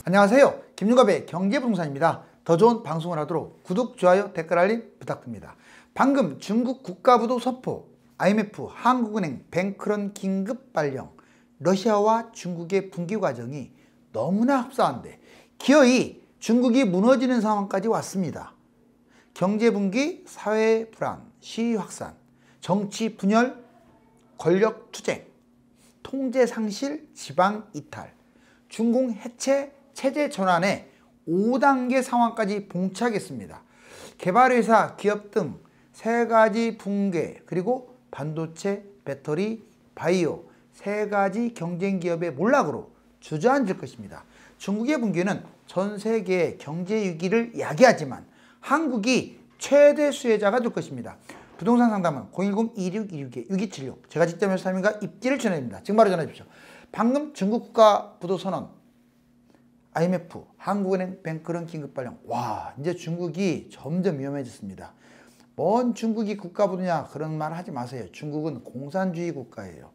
안녕하세요. 김윤갑의 경제부동산입니다. 더 좋은 방송을 하도록 구독, 좋아요, 댓글 알림 부탁드립니다. 방금 중국 국가부도 선포, IMF, 한국은행, 뱅크런 긴급 발령, 러시아와 중국의 분기 과정이 너무나 흡사한데 기어이 중국이 무너지는 상황까지 왔습니다. 경제 붕괴, 사회 불안, 시위 확산, 정치 분열, 권력 투쟁, 통제 상실, 지방 이탈, 중공 해체, 체제 전환의 5단계 상황까지 봉착했습니다. 개발회사, 기업 등 3가지 붕괴, 그리고 반도체, 배터리, 바이오 3가지 경쟁 기업의 몰락으로 주저앉을 것입니다. 중국의 붕괴는 전 세계의 경제 위기를 야기하지만 한국이 최대 수혜자가 될 것입니다. 부동산 상담은 010-2626-6276 제가 직접 회사님과 입지를 전해드립니다. 지금 바로 전화 주십시오. 방금 중국 국가부도 선언, IMF, 한국은행, 뱅크런 긴급 발령. 와, 이제 중국이 점점 위험해졌습니다. 뭔 중국이 국가부도냐 그런 말 하지 마세요. 중국은 공산주의 국가예요.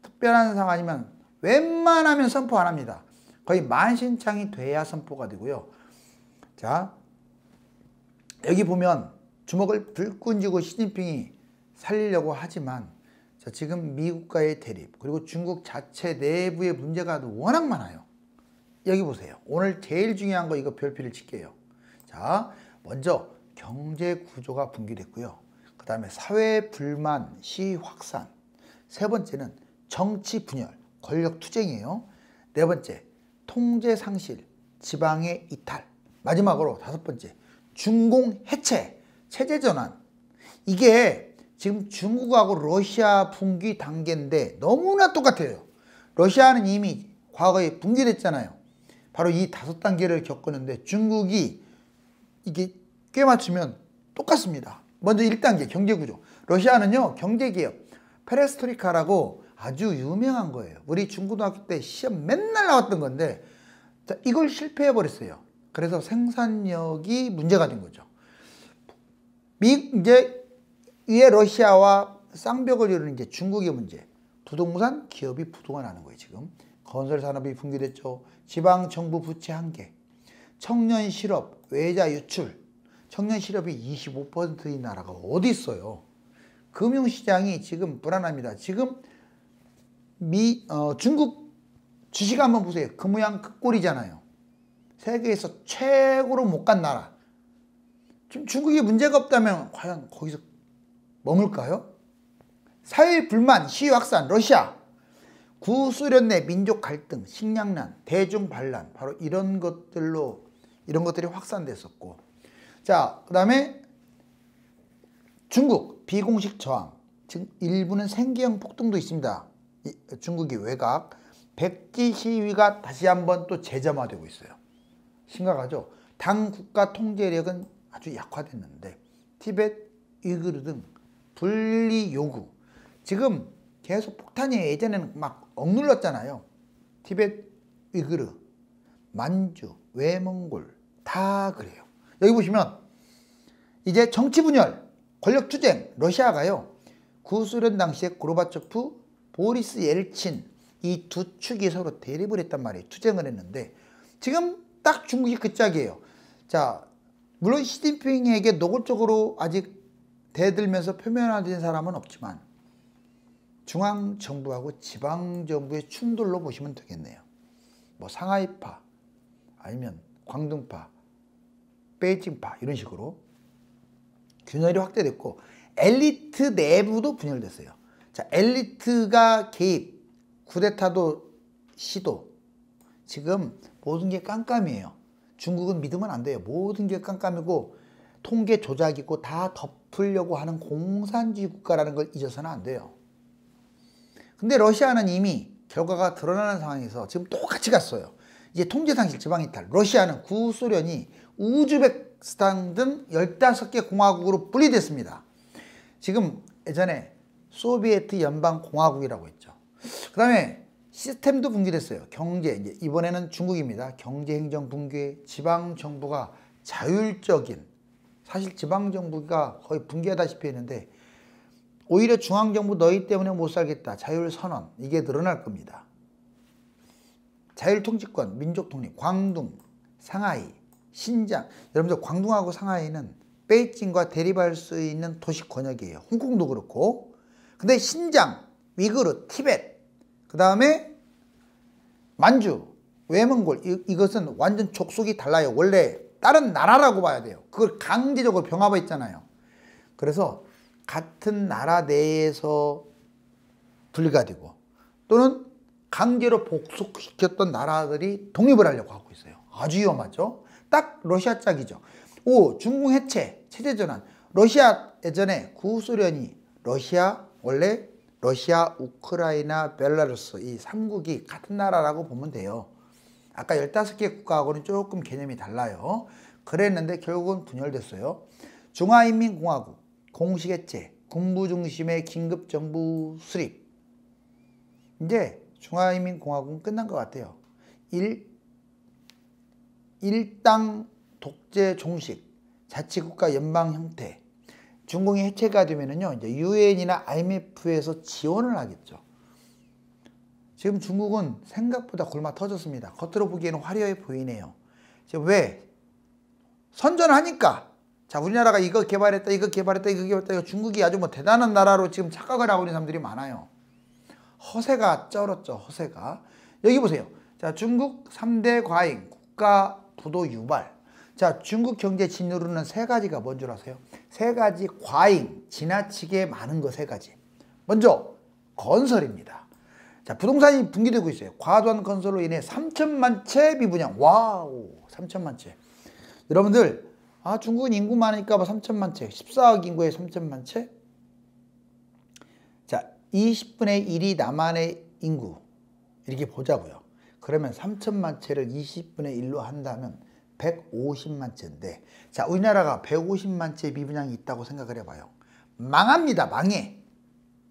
특별한 상황 아니면 웬만하면 선포 안 합니다. 거의 만신창이 돼야 선포가 되고요. 자, 여기 보면 주먹을 불끈 쥐고 시진핑이 살리려고 하지만 자, 지금 미국과의 대립 그리고 중국 자체 내부의 문제가 워낙 많아요. 여기 보세요. 오늘 제일 중요한 거 이거 별표를 칠게요. 자, 먼저 경제 구조가 붕괴됐고요. 그 다음에 사회 불만, 시위 확산. 세 번째는 정치 분열, 권력 투쟁이에요. 네 번째, 통제 상실, 지방의 이탈. 마지막으로 5번째, 중공 해체, 체제 전환. 이게 지금 중국하고 러시아 붕괴 단계인데 너무나 똑같아요. 러시아는 이미 과거에 붕괴됐잖아요. 바로 이 5단계를 겪었는데 중국이 이게 꽤 맞추면 똑같습니다. 먼저 1단계 경제구조. 러시아는요 경제개혁 페레스트로이카라고 아주 유명한 거예요. 우리 중고등학교 때 시험 맨날 나왔던 건데 자, 이걸 실패해 버렸어요. 그래서 생산력이 문제가 된 거죠. 이제 위에 러시아와 쌍벽을 이루는 이제 중국의 문제. 부동산 기업이 부도가 나는 거예요. 지금 건설 산업이 붕괴됐죠. 지방 정부 부채 한계, 청년 실업, 외자 유출. 청년 실업이 25%인 나라가 어디 있어요? 금융시장이 지금 불안합니다. 지금 중국 주식 한번 보세요. 그 모양 그 꼴이잖아요. 세계에서 최고로 못 간 나라. 지금 중국이 문제가 없다면 과연 거기서 머물까요? 사회 불만, 시위 확산, 러시아. 구소련 내 민족 갈등, 식량난, 대중 반란, 바로 이런 것들이 확산됐었고, 자, 그 다음에 중국 비공식 저항, 지금 일부는 생계형 폭동도 있습니다. 중국이 외곽, 백지 시위가 다시 한번 또 재점화되고 있어요. 심각하죠. 당 국가 통제력은 아주 약화됐는데 티벳, 위구르 등 분리 요구, 지금 계속 폭탄이에요. 예전에는 막 억눌렀잖아요. 티벳, 위구르, 만주, 외몽골 다 그래요. 여기 보시면 이제 정치 분열, 권력 투쟁, 러시아가요. 구소련 당시에 고르바초프, 보리스 옐친 이 두 축이 서로 대립을 했단 말이에요. 투쟁을 했는데 지금 딱 중국이 그 짝이에요. 자, 물론 시진핑에게 노골적으로 아직 대들면서 표면화된 사람은 없지만 중앙정부하고 지방정부의 충돌로 보시면 되겠네요. 뭐 상하이파 아니면 광둥파, 베이징파 이런 식으로 균열이 확대됐고 엘리트 내부도 분열됐어요. 자, 엘리트가 개입, 쿠데타도 시도. 지금 모든 게 깜깜이에요. 중국은 믿으면 안 돼요. 모든 게 깜깜이고 통계 조작이고 다 덮으려고 하는 공산주의 국가라는 걸 잊어서는 안 돼요. 근데 러시아는 이미 결과가 드러나는 상황에서 지금 똑같이 갔어요. 이제 통제상실 지방이탈. 러시아는 구소련이 우즈베키스탄 등 15개 공화국으로 분리됐습니다. 지금 예전에 소비에트 연방공화국이라고 했죠. 그 다음에 시스템도 붕괴됐어요. 경제, 이제 이번에는 중국입니다. 경제행정 붕괴, 지방정부가 자율적인, 사실 지방정부가 거의 붕괴하다시피 했는데 오히려 중앙정부 너희 때문에 못 살겠다. 자율선언. 이게 늘어날 겁니다. 자율통치권, 민족독립, 광둥, 상하이, 신장. 여러분들 광둥하고 상하이는 베이징과 대립할 수 있는 도시 권역이에요. 홍콩도 그렇고. 근데 신장, 위구르, 티벳, 그 다음에 만주, 외몽골, 이것은 완전 족속이 달라요. 원래 다른 나라라고 봐야 돼요. 그걸 강제적으로 병합했잖아요. 그래서 같은 나라 내에서 분리가 되고 또는 강제로 복속시켰던 나라들이 독립을 하려고 하고 있어요. 아주 위험하죠. 딱 러시아 짝이죠. 중국 해체, 체제전환. 러시아 예전에 구소련이 원래 러시아, 우크라이나, 벨라루스 이 3국이 같은 나라라고 보면 돼요. 아까 15개 국가하고는 조금 개념이 달라요. 그랬는데 결국은 분열됐어요. 중화인민공화국 공식 해체, 군부 중심의 긴급정부 수립. 이제 중화인민공화국은 끝난 것 같아요. 일당 독재 종식, 자치국가 연방 형태. 중공이 해체가 되면은요, 이제 유엔이나 IMF에서 지원을 하겠죠. 지금 중국은 생각보다 골마 터졌습니다. 겉으로 보기에는 화려해 보이네요. 지금 왜? 선전하니까. 자, 우리나라가 이거 개발했다, 이거 개발했다, 이거 개발했다. 이거 중국이 아주 뭐 대단한 나라로 지금 착각을 하고 있는 사람들이 많아요. 허세가 쩔었죠, 허세가. 여기 보세요. 자, 중국 3대 과잉, 국가 부도 유발. 자, 중국 경제 짓누르는 세 가지가 뭔 줄 아세요? 세 가지 과잉, 지나치게 많은 거 세 가지. 먼저 건설입니다. 자, 부동산이 붕괴되고 있어요. 과도한 건설로 인해 3천만 채 미분양. 와우, 3천만 채. 여러분들, 중국은 인구 많으니까 뭐 3천만 채, 14억 인구에 3천만 채? 자, 20분의 1이 남한의 인구 이렇게 보자고요. 그러면 3천만 채를 20분의 1로 한다면 150만 채인데, 자, 우리나라가 150만 채 미분양이 있다고 생각을 해봐요. 망합니다.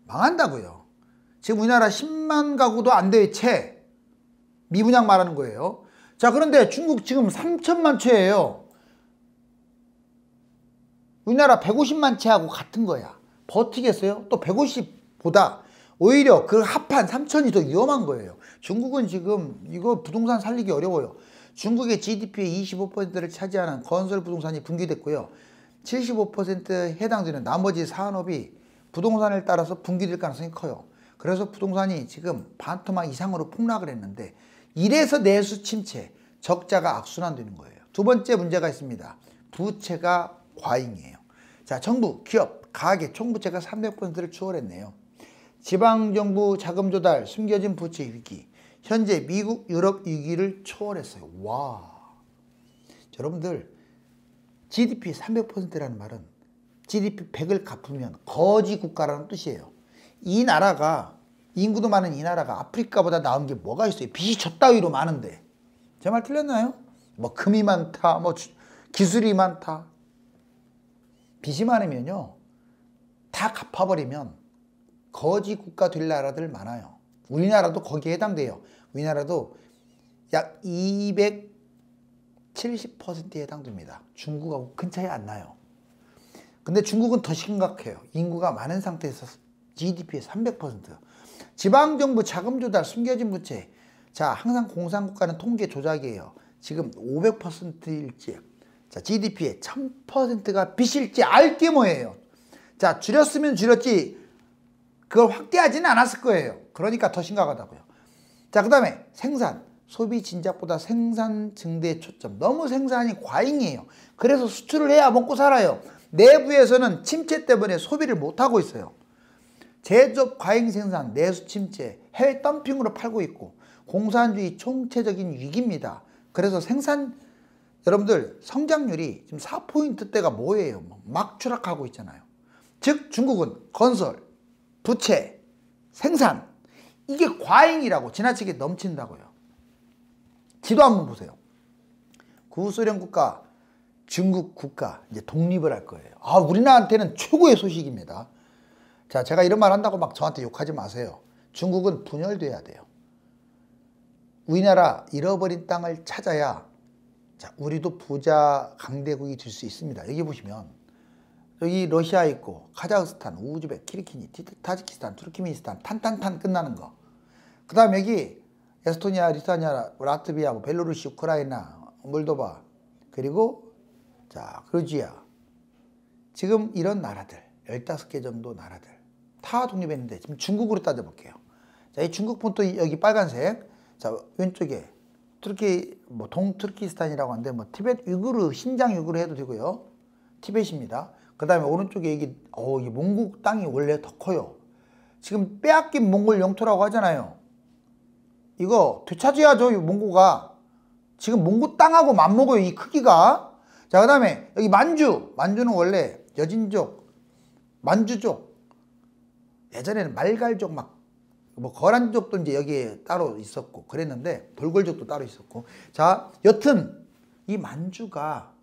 망한다고요. 지금 우리나라 10만 가구도 안 돼, 채. 미분양 말하는 거예요. 자, 그런데 중국 지금 3천만 채예요. 우리나라 150만 채하고 같은 거야. 버티겠어요? 또 150보다 오히려 그 합한 3천이 더 위험한 거예요. 중국은 지금 이거 부동산 살리기 어려워요. 중국의 GDP의 25%를 차지하는 건설 부동산이 붕괴됐고요. 75%에 해당되는 나머지 산업이 부동산을 따라서 붕괴될 가능성이 커요. 그래서 부동산이 지금 반토막 이상으로 폭락을 했는데, 이래서 내수 침체, 적자가 악순환되는 거예요. 두 번째 문제가 있습니다. 부채가 과잉이에요. 자, 정부, 기업, 가계 총부채가 300%를 추월했네요. 지방정부 자금 조달, 숨겨진 부채 위기. 현재 미국, 유럽 위기를 초월했어요. 와. 여러분들, GDP 300%라는 말은 GDP 100을 갚으면 거지 국가라는 뜻이에요. 이 나라가, 인구도 많은 이 나라가 아프리카보다 나은 게 뭐가 있어요? 빚이 저 따위로 많은데. 제 말 틀렸나요? 뭐 금이 많다, 뭐 기술이 많다. 빚이 많으면요, 다 갚아버리면 거지 국가 될 나라들 많아요. 우리나라도 거기에 해당돼요. 우리나라도 약 270%에 해당됩니다. 중국하고 큰 차이 안 나요. 근데 중국은 더 심각해요. 인구가 많은 상태에서 GDP의 300%. 지방정부 자금 조달, 숨겨진 부채. 자, 항상 공산국가는 통계 조작이에요. 지금 500%일지, 자, GDP의 1000%가 빚일지 알게 뭐예요. 자, 줄였으면 줄였지 그걸 확대하지는 않았을 거예요. 그러니까 더 심각하다고요. 자, 그 다음에 생산, 소비 진작보다 생산 증대에 초점. 너무 생산이 과잉이에요. 그래서 수출을 해야 먹고 살아요. 내부에서는 침체 때문에 소비를 못하고 있어요. 제조업 과잉 생산, 내수 침체, 해외 덤핑으로 팔고 있고, 공산주의 총체적인 위기입니다. 그래서 생산, 여러분들 성장률이 지금 4%대가 뭐예요? 막 추락하고 있잖아요. 즉 중국은 건설, 부채, 생산, 이게 과잉이라고, 지나치게 넘친다고요. 지도 한번 보세요. 구소련 국가, 중국 국가 이제 독립을 할 거예요. 우리나라한테는 최고의 소식입니다. 자, 제가 이런 말 한다고 막 저한테 욕하지 마세요. 중국은 분열돼야 돼요. 우리나라 잃어버린 땅을 찾아야, 자, 우리도 부자 강대국이 될 수 있습니다. 여기 보시면 여기 러시아 있고, 카자흐스탄, 우즈벡, 키르키니, 타지키스탄, 투르키미니스탄, 탄탄탄 끝나는 거. 그 다음 여기 에스토니아, 리투아니아, 라트비아, 뭐 벨로루시, 우크라이나, 몰도바, 그리고 자 그루지아. 지금 이런 나라들 15개 정도 나라들 다 독립했는데 지금 중국으로 따져볼게요. 자, 이 중국 본토 여기 빨간색. 자, 왼쪽에 투르키 뭐 동투르키스탄이라고 하는데 뭐 티베트 위구르, 신장 위구르 해도 되고요. 티벳입니다. 그다음에 오른쪽에 이게 이 몽골 땅이 원래 더 커요. 지금 빼앗긴 몽골 영토라고 하잖아요. 이거 되찾아야죠. 이 몽고가 지금 몽고 땅하고 맞먹어요. 이 크기가. 자, 그 다음에 여기 만주는 원래 여진족, 만주족, 예전에는 말갈족 뭐 거란족도 이제 여기에 따로 있었고 그랬는데 돌골족도 따로 있었고. 자, 여튼 이 만주가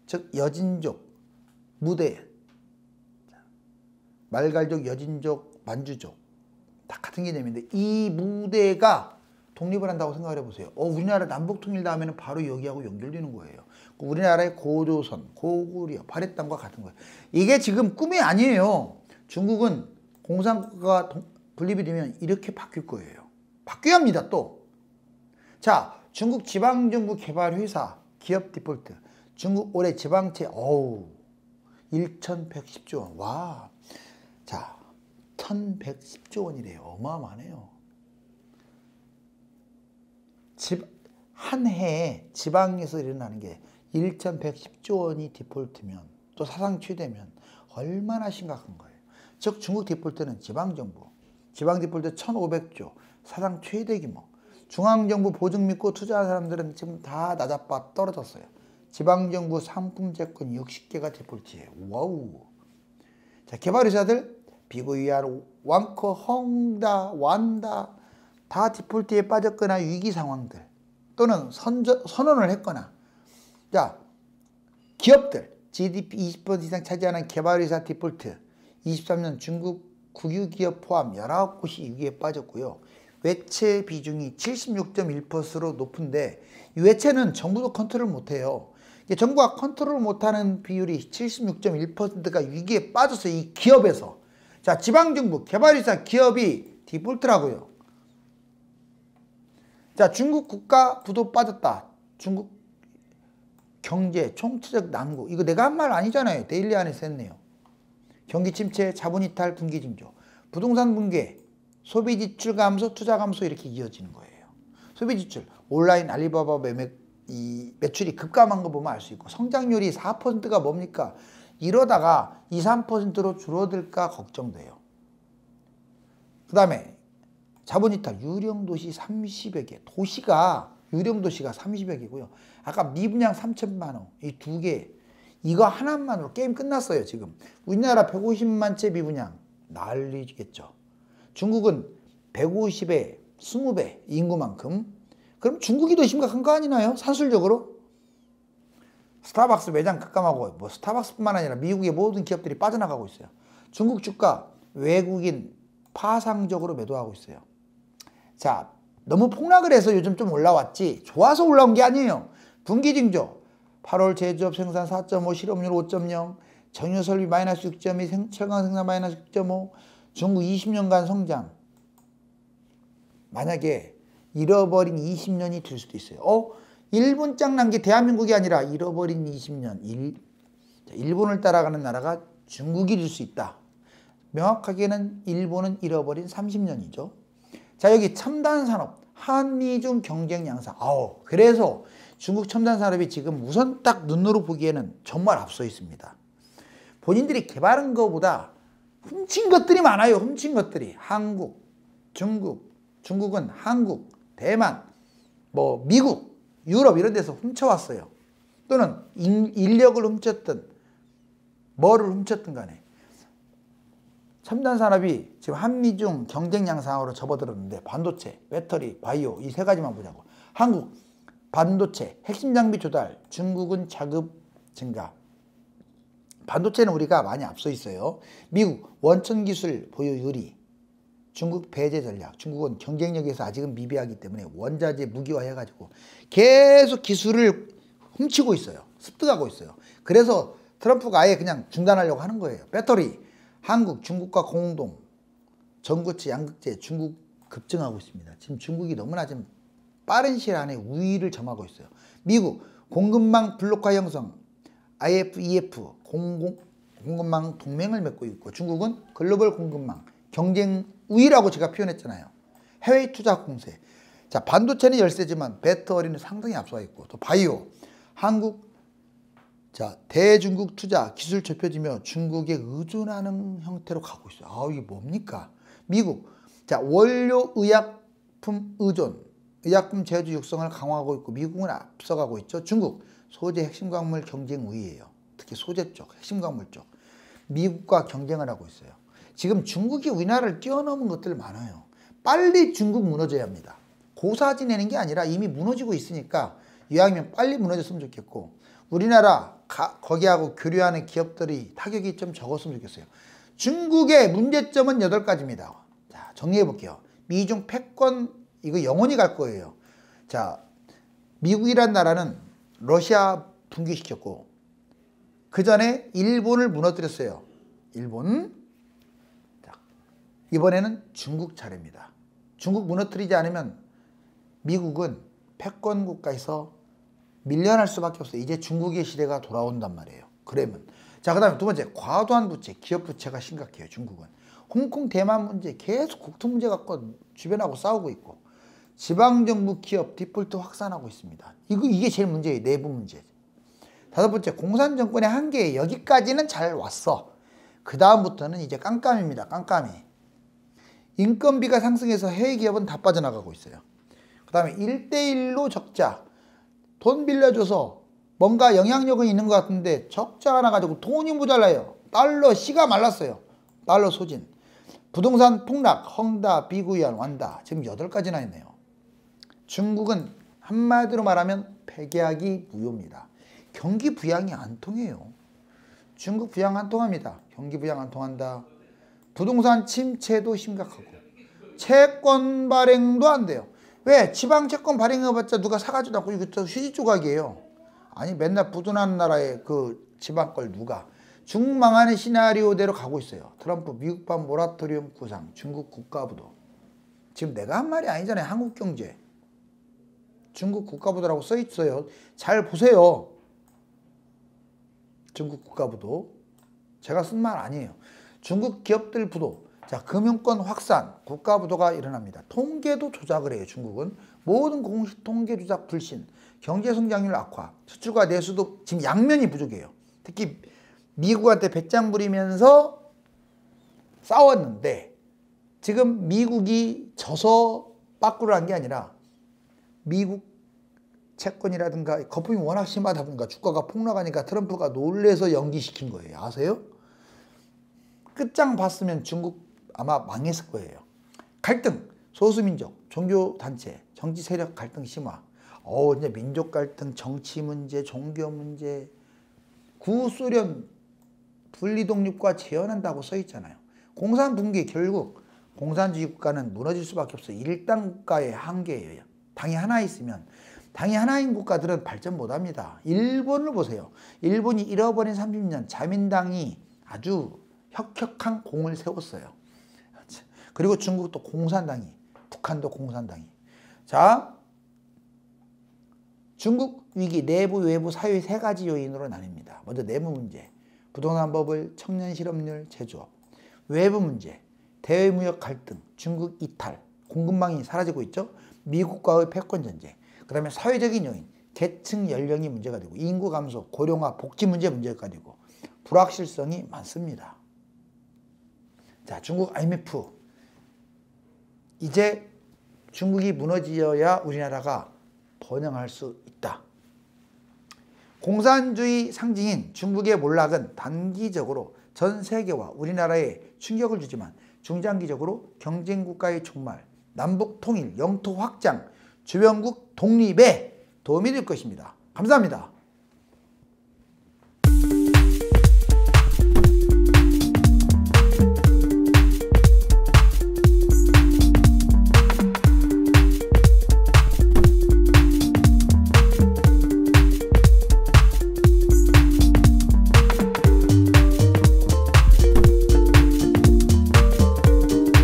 즉 여진족 무대, 말갈족, 여진족, 만주족 다 같은 개념인데 이 무대가 독립을 한다고 생각을 해보세요. 우리나라 남북통일 다음에는 바로 여기하고 연결되는 거예요. 우리나라의 고조선, 고구려, 발해땅과 같은 거예요. 이게 지금 꿈이 아니에요. 중국은 공산국가가 분립이 되면 이렇게 바뀔 거예요. 바뀌어야 합니다, 또. 자, 중국 지방정부 개발회사 기업 디폴트. 중국 올해 지방채, 1,110조 원. 와. 자, 1,110조 원이래요. 어마어마하네요. 한 해에 지방에서 일어나는 게 1,110조 원이 디폴트면 또 사상 최대면 얼마나 심각한 거예요. 즉 중국 디폴트는 지방정부, 지방 디폴트 1,500조, 사상 최대 규모. 중앙정부 보증 믿고 투자한 사람들은 지금 다 나자빠 떨어졌어요. 지방정부 상품채권 60개가 디폴트예요. 와우. 자, 개발회사들 비고이알, 왕커, 헝다, 완다 다 디폴트에 빠졌거나 위기 상황들 또는 선언을 했거나. 자, 기업들 GDP 20% 이상 차지하는 개발회사 디폴트 23년 중국 국유기업 포함 19곳이 위기에 빠졌고요. 외채 비중이 76.1%로 높은데 이 외채는 정부도 컨트롤 못해요. 정부가 컨트롤 못하는 비율이 76.1%가 위기에 빠졌어요. 이 기업에서. 자, 지방정부, 개발회사, 기업이 디폴트라고요. 자, 중국 국가 부도 빠졌다. 중국 경제, 총체적 난국. 이거 내가 한 말 아니잖아요. 데일리 안에서 했네요. 경기 침체, 자본 이탈, 분기 징조. 부동산 붕괴, 소비 지출 감소, 투자 감소 이렇게 이어지는 거예요. 소비 지출, 온라인 알리바바 매출이 급감한 거 보면 알 수 있고 성장률이 4%가 뭡니까? 이러다가 2, 3%로 줄어들까 걱정돼요. 그 다음에 자본이탈, 유령도시 30여 개. 유령도시가 30여 개고요. 아까 미분양 3천만 원, 이 두 개. 이거 하나만으로 게임 끝났어요, 지금. 우리나라 150만 채 미분양. 난리겠죠. 중국은 150에 20배 인구만큼. 그럼 중국이 더 심각한 거 아니나요? 산술적으로? 스타벅스 매장 급감하고 뭐 스타벅스뿐만 아니라 미국의 모든 기업들이 빠져나가고 있어요. 중국 주가 외국인 파상적으로 매도하고 있어요. 자, 너무 폭락을 해서 요즘 좀 올라왔지 좋아서 올라온 게 아니에요. 분기 징조 8월 제조업 생산 4.5, 실업률 5.0, 정유 설비 마이너스 6.2, 철강 생산 마이너스 6.5, 중국 20년간 성장. 만약에 잃어버린 20년이 될 수도 있어요. 일본 짱난 게 대한민국이 아니라 잃어버린 20년. 일본을 따라가는 나라가 중국이 될 수 있다. 명확하게는 일본은 잃어버린 30년이죠. 자, 여기 첨단 산업, 한미중 경쟁 양상. 그래서 중국 첨단 산업이 지금 우선 딱 눈으로 보기에는 정말 앞서 있습니다. 본인들이 개발한 것보다 훔친 것들이 많아요. 훔친 것들이. 한국, 중국은 한국, 대만, 뭐 미국, 유럽 이런 데서 훔쳐왔어요. 또는 인력을 훔쳤든 뭐를 훔쳤든 간에. 첨단 산업이 지금 한미중 경쟁 양상으로 접어들었는데 반도체, 배터리, 바이오 이 세 가지만 보자고. 한국 반도체, 핵심 장비 조달, 중국은 자급 증가. 반도체는 우리가 많이 앞서 있어요. 미국 원천 기술 보유 유리, 중국 배제 전략. 중국은 경쟁력에서 아직은 미비하기 때문에 원자재 무기화해가지고 계속 기술을 훔치고 있어요. 습득하고 있어요. 그래서 트럼프가 아예 그냥 중단하려고 하는 거예요. 배터리, 한국, 중국과 공동, 전고체, 양극재, 중국 급증하고 있습니다. 지금 중국이 너무나 지금 빠른 시일 안에 우위를 점하고 있어요. 미국 공급망 블록화 형성 IFEF 공급망 동맹을 맺고 있고, 중국은 글로벌 공급망 경쟁 우위라고 제가 표현했잖아요. 해외 투자 공세. 자, 반도체는 열세지만 배터리는 상당히 앞서가 있고, 또 바이오, 한국, 자, 대중국 투자 기술 좁혀지며 중국에 의존하는 형태로 가고 있어요. 아, 이게 뭡니까? 미국, 자, 원료 의약품 의존, 의약품 제조 육성을 강화하고 있고, 미국은 앞서가고 있죠. 중국, 소재 핵심 광물 경쟁 우위예요. 특히 소재 쪽, 핵심 광물 쪽. 미국과 경쟁을 하고 있어요. 지금 중국이 우리나라를 뛰어넘은 것들 많아요. 빨리 중국 무너져야 합니다. 고사 지내는 게 아니라 이미 무너지고 있으니까 이왕이면 빨리 무너졌으면 좋겠고, 우리나라 거기하고 교류하는 기업들이 타격이 좀 적었으면 좋겠어요. 중국의 문제점은 8가지입니다. 자, 정리해 볼게요. 미중 패권, 이거 영원히 갈 거예요. 자, 미국이란 나라는 러시아 붕괴시켰고, 그 전에 일본을 무너뜨렸어요. 일본. 자, 이번에는 중국 차례입니다. 중국 무너뜨리지 않으면 미국은 패권 국가에서 밀려날 수밖에 없어요. 이제 중국의 시대가 돌아온단 말이에요. 그러면, 자, 그 다음에 두 번째, 과도한 부채, 기업 부채가 심각해요. 중국은 홍콩 대만 문제 계속 국토 문제 갖고 주변하고 싸우고 있고, 지방정부 기업 디폴트 확산하고 있습니다. 이게 제일 문제예요. 내부 문제. 다섯 번째, 공산 정권의 한계. 여기까지는 잘 왔어. 그 다음부터는 이제 깜깜입니다. 깜깜이. 인건비가 상승해서 해외 기업은 다 빠져나가고 있어요. 그 다음에 1대1로 적자. 돈 빌려줘서 뭔가 영향력은 있는 것 같은데 적자가 나가지고 돈이 모자라요. 달러 씨가 말랐어요. 달러 소진. 부동산 폭락, 헝다, 비구이안, 완다. 지금 8가지나 있네요. 중국은 한마디로 말하면 폐계하기 무효입니다. 경기 부양이 안 통해요. 중국 부양 안 통합니다. 경기 부양 안 통한다. 부동산 침체도 심각하고, 채권 발행도 안 돼요. 왜? 지방 채권 발행해봤자 누가 사가지도 않고, 이거 휴지 조각이에요. 아니, 맨날 부도나는 나라의 그 지방 걸 누가. 중국 망하는 시나리오대로 가고 있어요. 트럼프 미국판 모라토리움 구상, 중국 국가부도. 지금 내가 한 말이 아니잖아요. 한국경제. 중국 국가부도라고 써 있어요. 잘 보세요. 중국 국가부도. 제가 쓴 말 아니에요. 중국 기업들 부도. 자, 금융권 확산, 국가부도가 일어납니다. 통계도 조작을 해요. 중국은 모든 공식 통계 조작 불신, 경제 성장률 악화, 수출과 내수도 지금 양면이 부족해요. 특히 미국한테 배짱 부리면서 싸웠는데, 지금 미국이 져서 빠꾸를 한 게 아니라 미국 채권이라든가 거품이 워낙 심하다 보니까 주가가 폭락하니까 트럼프가 놀래서 연기시킨 거예요. 아세요? 끝장 봤으면 중국 아마 망했을 거예요. 갈등, 소수민족, 종교단체, 정치 세력 갈등 심화. 이제 민족 갈등, 정치 문제, 종교 문제. 구소련 분리독립과 재현한다고 써 있잖아요. 공산 붕괴, 결국 공산주의 국가는 무너질 수밖에 없어요. 일당 국가의 한계예요. 당이 하나 있으면. 당이 하나인 국가들은 발전 못합니다. 일본을 보세요. 일본이 잃어버린 30년 자민당이 아주 혁혁한 공을 세웠어요. 그리고 중국도 공산당이, 북한도 공산당이. 자, 중국 위기 내부 외부 사회 3가지 요인으로 나뉩니다. 먼저 내부 문제, 부동산 버블, 청년 실업률, 제조업. 외부 문제, 대외무역 갈등, 중국 이탈, 공급망이 사라지고 있죠. 미국과의 패권 전쟁. 그 다음에 사회적인 요인, 계층 연령이 문제가 되고, 인구 감소, 고령화, 복지 문제가 되고, 불확실성이 많습니다. 자, 중국 IMF. 이제 중국이 무너져야 우리나라가 번영할 수 있다. 공산주의 상징인 중국의 몰락은 단기적으로 전 세계와 우리나라에 충격을 주지만 중장기적으로 경쟁국가의 종말, 남북 통일, 영토 확장, 주변국 독립에 도움이 될 것입니다. 감사합니다.